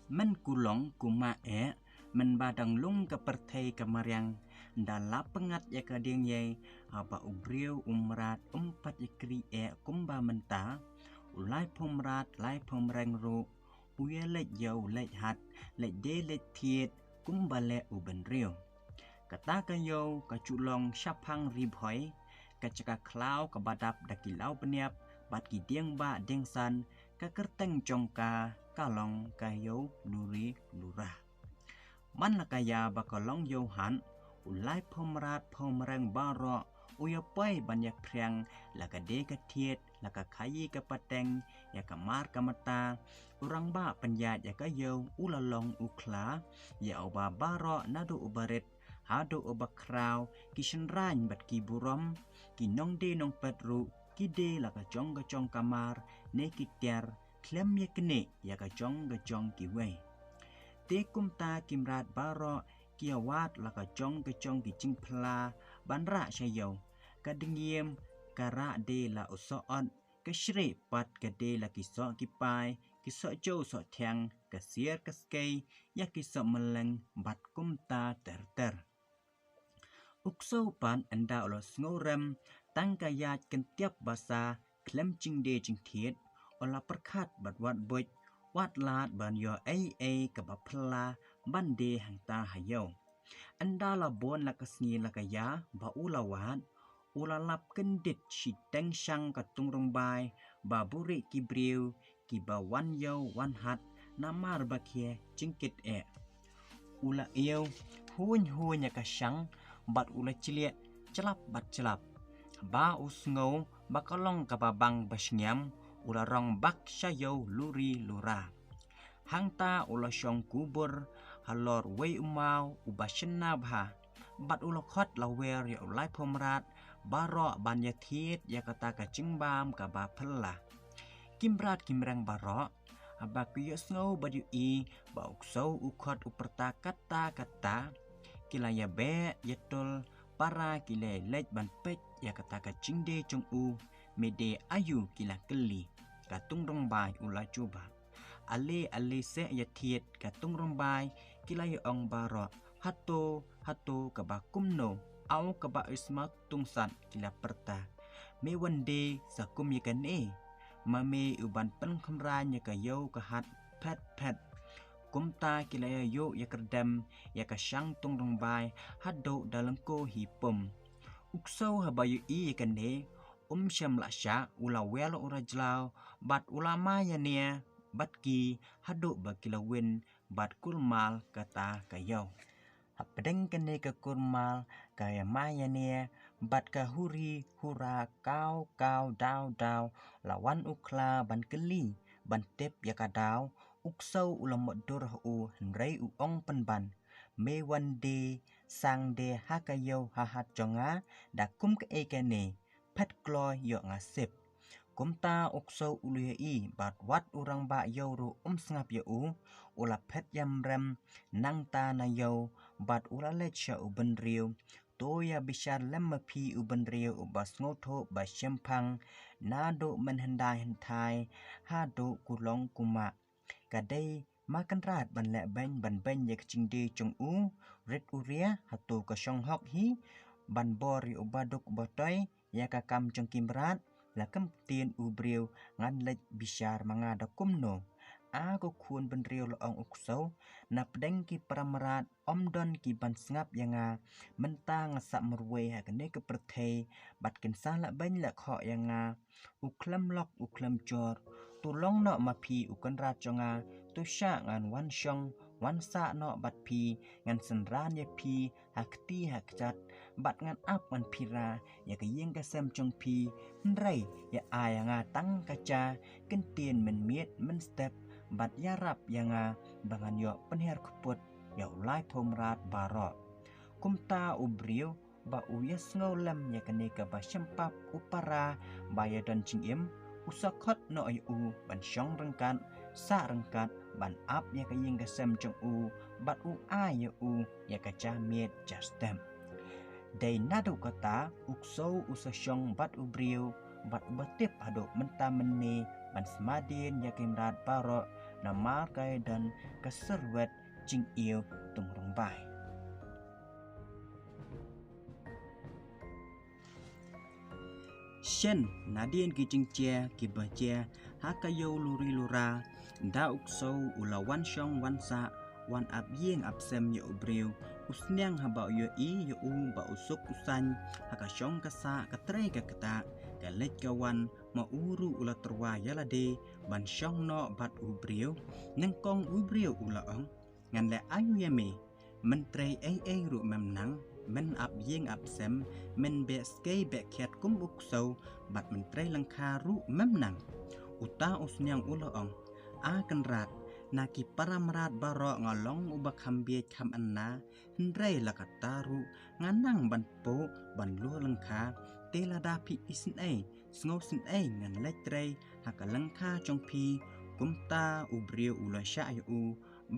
Men kulong kuma men badang lung ke pertai kemariang dalap pengat ya kading ye aba ubriu umrat umpat ikri kumba menta ulai pomrat lai pomreng ru uye let yau let hat let de let thiet kumba le uben riu kata kayo kaculong syapang ribhoi kacaka klau kabadap dakilau peniap bat kidiang ba dengsan kakerteng jongka kalong kayo luri lurah man lakaya bakalong yohan ulai pomrat pomreng baro uya pai banyak priang laka de ketiet laka kayi kapateng ya kamar kamata urang ba penjat ya kayo ulalong ukla ya oba baro nadu ubarit hadu obakrau kisenrany bat kiburom kinong de nong petru kide laka jong gajong kamar ne kitiar klem ya kene ya gajong gajong kiwe tekum ta kimrat baro kiawat laka jong gajong gijing pla banra sayo kadengiem kara de la usoon kashri pat kade la kiso kipai kiso jo so tiang kasier kaskei ya kiso meleng bat kumta ter ukso pan anda ulo ngorem tangkayat kentiap basa klem jing de jing thiet ola perkat bat wat boj wat lat ban yo kabapla ban de hang ta hayo anda la bon la kasngi la kaya ba ulawat ulalap kendit si teng sang katung rongbai ba buri kibriu ki ba wan yo wan hat namar bakie jingkit ula eo huny ya kasang bat ula cilia celap bat celap ba usngau bakalong kababang basnyam ula rong bak sayo luri lura hangta ula syong kubur halor wei umau ubasena bha bat ula khot lawer ya ulai pomrat baro ban ya thiet ya kata kacingbam kaba phella kimrat kimrang baro abak piyo snow badu ba ukso ukhot uperta kata kilaya be yetul para kile lej ban pech ya kata kacingde chung mede ayu kila keli katung rongbai ula coba ale se ya thiet katung rongbai kilaya ong baro hato kaba kumno au kaba isma tungsan kila perta me wande sakum yakan mame uban pen khamranya kayo kahat pet kumta kilaya yo ya kerdam ya kasyang tung rongbai hado dalengko hipum ukso habayu yakane syam lasya ula welo urajlau bat ulama ya nia bat ki hado bakilawin bat kulmal kata kayo hapedeng kene ke kurmal kaya maya nia bat kahuri hura kau daw lawan ukla ban keli ban tep ya kadau uksau ulamodor henrei ong penban me wande sang de hakayo hahat jonga dakum ke ekene pet kloy yo ngasip kumta uksau ului bat wat urang ba yo sngap yo ula pet yamrem nang ta na yo bat ula lecha uben riu to ya bishar lempi uben riu ubas ngoto ba syempang nado menhendai hentai hado kulong kuma kadai makan rat ban le ban ye kcing de chung ret uria hatu ka syong hok hi ban bor yu baduk botoy ya ka kam chung kimrat la kam tien ubriu ngan lej bishar manga da kumno ko khun ban riu laong ukso na pedeng ki pramrat omdon ki ban sngap yanga mentang sak merwe ha kene ke perthei bat ken sala ban la kho yanga uklam lok uklam jor tulong no mapi ukan raconga tu sya ngan wan syong wan sa no bat pi ngan senran ye pi hakti hakcat bat ngan ap ngan pira ya ke yeng ka sem chong pi nrei ya ayanga tang kaca kentien men miet men step bat yarap yanga bangan yo penher kuput ya ulai pomrat baro kumta ubriu ba uyas ngolem ya kene ka ba syempap upara baya dan cingim usakot no ay ban syong rengkat sa rengkat ban ap ya kayeng gasem jong bat ay ya kaca miet jastem day nado kata ukso usasyong bat ubriu bat batip hado menta meni ban semadin ya kimrat baro namar kai dan keserwet jing yêu tung rong bai. Shen nadien ki jing chia ki ba chia hakayo luri lura da ukso ulawan shong wan sa wan ap yeng ap sem yo breu usnyang haba yo I yo u ba usuk usan haka shong kasa katre ka kata ka lek kawan ma uru ula terwa yalade ban shong no bat u breu nang kong u breu ula ong ngan le ayu yame mentre ai ru memnang men ap yeng ap sem men be skei be kiat kum ukso bat mentre langkha ru memnang uta usnyang ula ong a kan rat naki paramrat baro ngolong ubak hambie kam anna hendrai lakataru nganang ban po ban lu lengkha tela dapi isin ai sngo sin ai ngan letre haka lengkha jongpi kumta ubriu ula sya u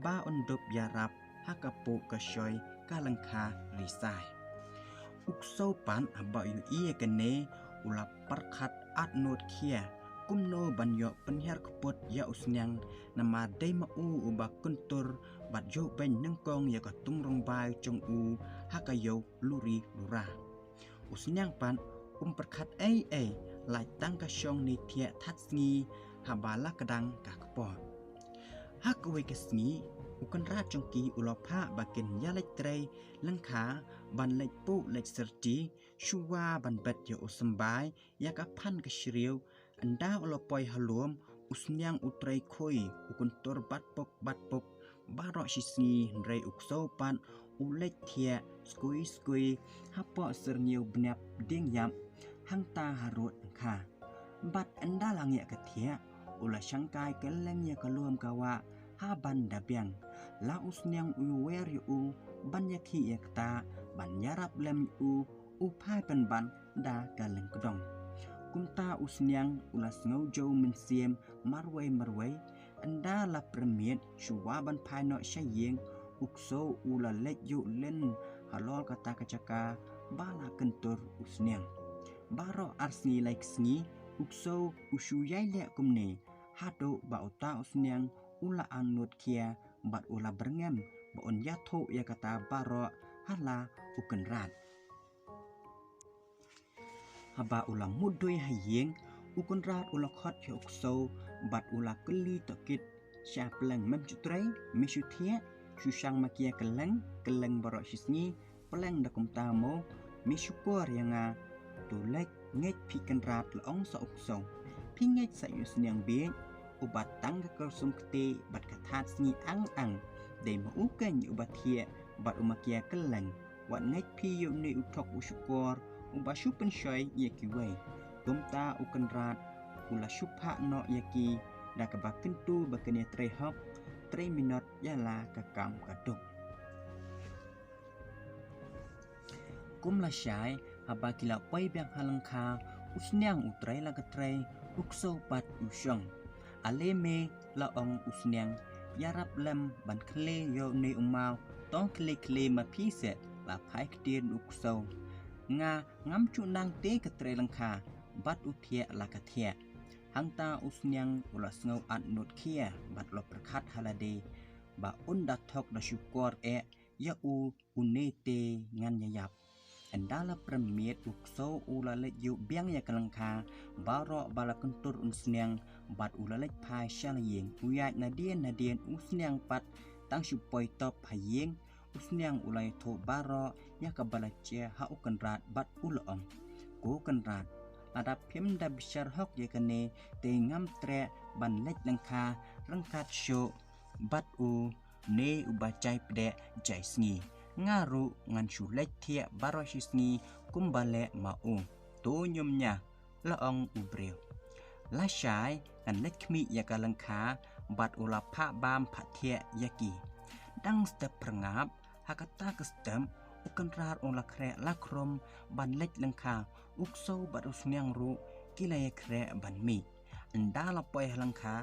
ba undop yarap haka po kasyoy kalengkha risai ukso pan aba yu iya kene ula perkat at not kia kumno banyo penhar kepot ya usnyang nama dai ma u uba kuntur bat yo ben nengkong ya katung rong bai jong u hakayo luri lura usnyang pan perkat ai lai tang ka syong ni thia that sngi habala kadang ka kepot hakwe ke sngi ukan ra jongki ulopha bakin ya lek trei lengkha ban lek pu lek serti shuwa ban bet yo usambai ya ka phan ka shriu anda ulopoi halum usnyang utrai khoi ukuntur bat pok barok shisni rei ukso pan ulek thia skui hapo serniu bnap ding yam hangta harut kha bat anda lang ya kathia ula syangkai keleng ya kalum kawa haban dabyang la usnyang uwer yu ban yakhi yakta ban yarap lem u phai pen ban da kaleng kedong kumta usnyang ulas ngaujo mensiem marwai anda la premiet shuwaban phai no syayeng ukso ula lek yu len halol kata kacaka bala kentur usnyang baro arsni like sngi ukso ushu yai le kumne hado ba uta usnyang ula anut kia bat ula berngem ba on yatho ya kata baro hala uken rat haba ula mudoi hayeng ukun rat ula khot ya ukso bat ula keli tokit sya peleng mem jutrai misu thia susang makia keleng baro sisni peleng da kumta mo misukor yanga tulek ngek piken rat laong sa ukso pingek sa yusnyang be ubat tang ka sum kte bat kathat sngi ang de ma uken ubat thia bat umakia keleng wat ngek pi yu ni utok usukor uba shupen shoy yaki wei kumta uken rat ula shupha no yaki da ka bakentu bakene 3 minut yala kakam kaduk kumla syai haba kila pai biang halangkha usnyang utrai la katrai ukso pat usyong aleme laong usnyang yarap lem ban kle yo ne umau tong kle ma phise la phai ktien ukso nga ngam chu nang te katrai langkha bat uthia la kathia hangta usnyang ula sngo at not khia bat lo prakhat halade ba unda thok da syukor ya u unete ngan yap andala premiet ukso ula le yu biang ya kalangkha baro bala kentur usnyang bat ula le phai shalayeng uyat nadien usnyang pat tang supoi top hayeng usnyang ulai tho baro ya kabala che ha ukan rat bat ulom ko kan rat ada phim da bishar hok ye kane te ngam tre ban lek langkha rangkat sho bat u ne ubacai pde jai sngi ngaru ngan shu lek thia baro shisngi kumbale mau to nyumnya laong ubreu la shai kan lek mi ya kalangkha bat ula pha bam pha thia yaki dang step prangap hakata kestem ukan rar on la kre la krom ban lek langkha ukso bat usnyang ru kilaya kre ban mi anda la poi langkha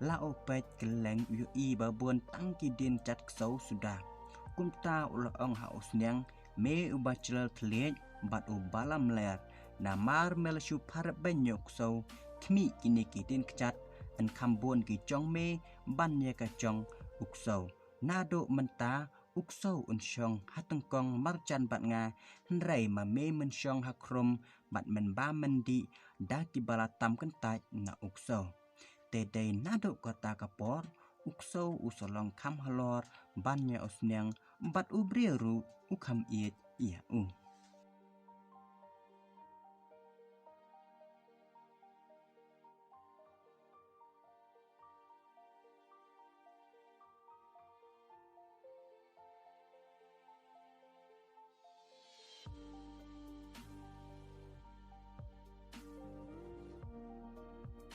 la opet keleng yu I babon tangki din chat kso sudah kumta ula ong ha usnyang me ubachal klet bat ubalam ler namar melshu par benyok so kmi kini kitin kchat an kambon ki chong me ban ye ka chong ukso nado menta ukso un shong hatengkong marchan bat nga nrai ma me men shong hakrom bat men ba mendi da ki balatam kentai na ukso te dei nado kota kapor ukso usolong kam halor ban ye osnyang bat ubrieru ukam iet ia